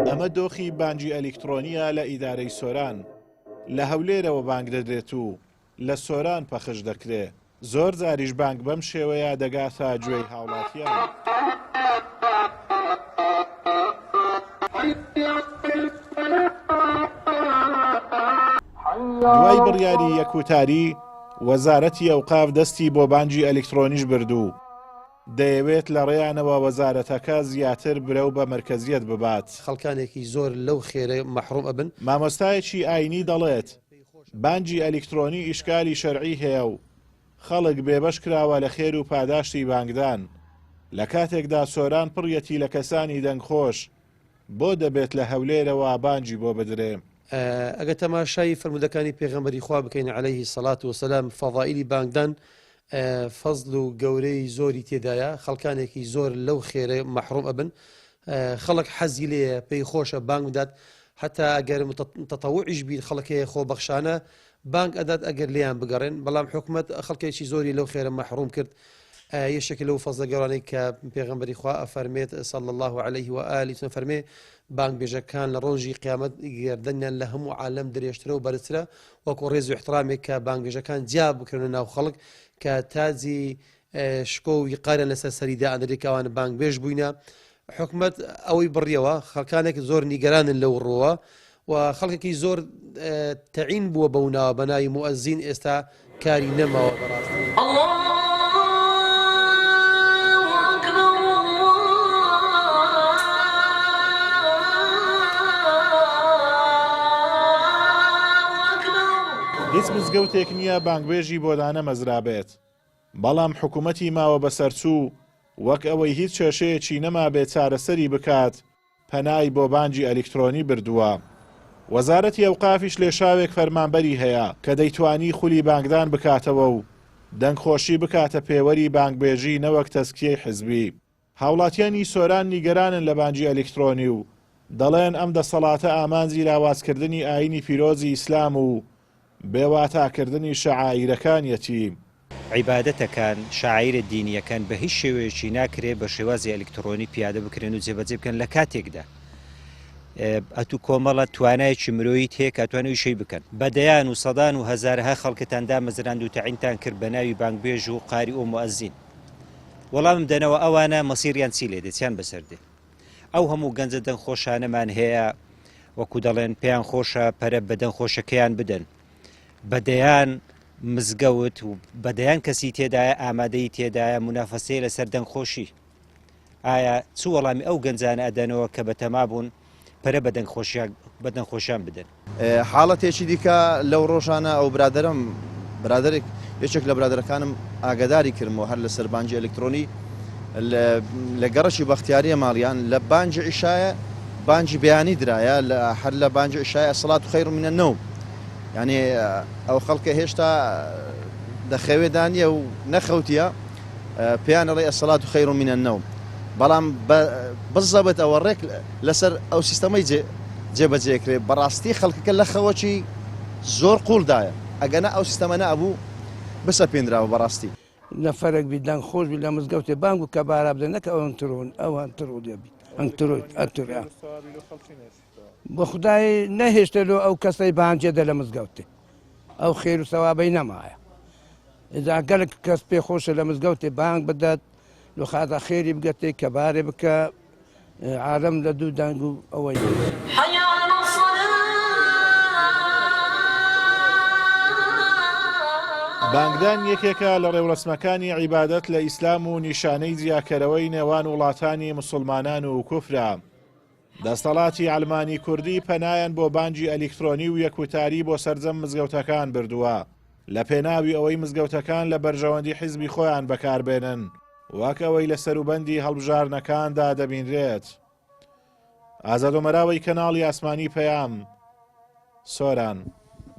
ئەمە دۆخی بانگی ئەلیکترۆنیە لە ئیدارەی سۆران. لە هەولێرەوە بانگ دەدرێت و لە سۆران پەخش دەکرێت. زۆر جاریش بانگ بەم شێوەیە دەگاتە گوێی هاوڵاتیان. دوای بڕیاری یەکوتاری، وەزارەتی ئەوقاف دەستی بۆ بانگی ئەلیکترۆنیش بردوو. دەیەوێت لە ڕێیانەوە وەزارەتەکە زیاتر برەو بە مرکزیەت ببات. خەڵکانێکی زۆر لەو خێرە مەحروم ئەبن. مامۆستایەکی ئاینی دەڵێت بانگی ئەلیکترۆنی ئیشکالی شەرعی هەیە و خەڵک بێبەش کراوە لە خێر و پاداشتی بانگدان. لە کاتێکدا سۆران پڕیەتی لە کەسانی دەنگخۆش، بۆ دەبێت لە هەولێرەوە بانگی بۆ بدرێ. ئەگە تەماشای فرمودەکانی پێغەمبەری خوا بکەین عەلەیهی سەڵات وسەلام، فەضائیلی بانگدان فەزل و گەورەی زۆری تێدایە. خەڵکانێکی زۆر لەو خێرە مەحروم ئەبن. خەڵک حەزی لێیە پێی خۆشە بانگ بدات، حتا ئەگەر تەتەووعیش بیر خەڵکەیە خۆبەخشانە بانگ ئەدات ئەگەر لیان بگەڕێن. بەڵام حکومەت خەڵکێکی زۆری لەو خێرە مەحروم کرد. یەشێکی لەو فەزلە گەورانەی کە پێغەمبەری خوا ئەفەرمێت صلی الله عليه و آله وسلم فەرمێ بانگ بێژەکان لە ڕۆژی قیامەت گردنیان لە هەموو عالەم درێژترە و بەرزترە، وەکو ڕێز و احترامێک کە بانگ بێژەکان جیا بکرێنە ناو خەڵک کە تاجی شکۆ و ویقارە لەسەر سەریدا ئەندێکاوانە بانگ بێژ بووینە. حکومەت ئەوەی بڕیەوە، خەڵکانێک زۆر نیگەرانن لەو ڕۆوە و خەڵکێکی زۆر تەعین بووە بەو ناوە بە ناوی موئەزین ئێستا کاری نەماوە بەڕاستی. هیچ مزگەوتێک نییە بانگبێژی بۆدانە مەزرابێت، بەڵام حکوومەتی ماوە بەسەرچوو وەک ئەوەی هیچ کێشەیەکی نەما بێت چارەسەری بکات پەنای بۆ بانگی ئەلیکترۆنی بردووە. وەزارەتی ئەوقافیش لێشاوێک فەرمانبەری هەیە کە دەیتوانی خولی بانگدان بکاتەوە و دەنگخۆشی بکاتە پێوەری بانگبێژی نەوەک تەسکیەی حزبی. هاوڵاتیانی سۆران نیگەرانن لە بانگی ئەلیکترۆنی و دەڵێن ئەم دەسەڵاتە ئامانجی لاوازکردنی ئاینی پیرۆزی ئیسلام و بێواتاکردنی شەعائیرەکانیەتی. عیبادەتەکان، شاعیرە دینیەکان بە هیچ شێوەیەکی ناکرێت بە شێوازی ئەلیکترۆنی پیادە بکرێن و جێبەجێ بکەن لە کاتێکدا. ئەتوو کۆمەڵە توانایکی مرۆیی هەیە کە توانەوەی شەی بکەن. بەدەیان و سەدان و هەزارها خەڵکتان دامەزراند و تەعینتان کرد بە ناوی بانگبێژ و قاری و موئەزین. وەڵامم دەنەوە ئەوانە مەسیریان چی لێ دەچیان بەسەردێ. ئەو هەموو گەنجە دەنگخۆشانەمان هەیە، وەکو دەڵێن پێیان خۆشە پەرە بە دەنگخۆشەکەیان بدەن. بەدەیان مزگەوت و بەدەیان کەسی تێدایە ئامادەی تێدایە منافەسەیە لەسەر دەنگخۆشی. ئایا چ وەڵامی ئەو گەنجانە ئەدەنەوە کە بەتەما بوون پەرە بە دەنگخۆشیان بدەن؟ حاڵەتێکی دیکە لەو ڕۆژانە ئەو برادێک یەکێک لە برادەرەکانم ئاگاداری کردمەوە هەر لەسەر بانگی ئەلیکترۆنی لە گەڕەشی بەختیاریە ماڵیان لە بانگی عیشایە بانگی بەیانی درایە هەر لە بانگی عیشایە سەڵات و خەیر منە نەوم. یعنی ئەو خەڵکە هێشتا دەخەوێدانیە و نەخەوتیە پێیان ئەڵێ ئەسەڵات و خەیر منە نەوم. بەڵام بزەبێت ئەوە ڕێک لەسەر ئەو سیستەمەی جێبەجێکرێت. بەڕاستی خەڵکەکە لە خەوەکی زۆر قوڵدایە، ئەگەنە ئەو سیستەمە نەبوو بسە پێنراوە بەڕاستی. نەفەرێک بی دەنگخۆش بی لە مزگەوتێ بانگ و کە بارا بدەن نەکە ئەوان ترۆن ئەوان تڕۆ دەبی ئەنترۆ بە خودای نەهێشتە لۆ ئەو کەسەی بانجێدە لە مزگەوتێ ئەو خێر و سەوابەی نەمایە. ئێجا گەلک کەس پێخۆشە لە مزگەوتێ بانگ بدات لە خاتە خێری بگەتێ کە بارێ بکە عالەم لە دوو دەنگ و ئەوەی بانگدان یەکێکە لە ڕێوڕسمەکانی عیبادەت لە ئیسلام و نیشانەی جیاکەرەوەی نێوان وڵاتانی مسلمانان و کوفرە. دەسەڵاتی ئەڵمانی کوردی پەنایان بۆ بانگی ئەلیکترۆنی و یەکوتاری بۆ سەرجەم مزگەوتەکان بردووە لە پێناوی ئەوەی مزگەوتەکان لە بەرژەوەندی حیزبی خۆیان بەکاربێنن، وەک ئەوەی لە سەروبەندی هەڵبژارنەکاندا دەبینرێت. ئازادۆمەراوی کەناڵی ئاسمانی پەیام، سۆران.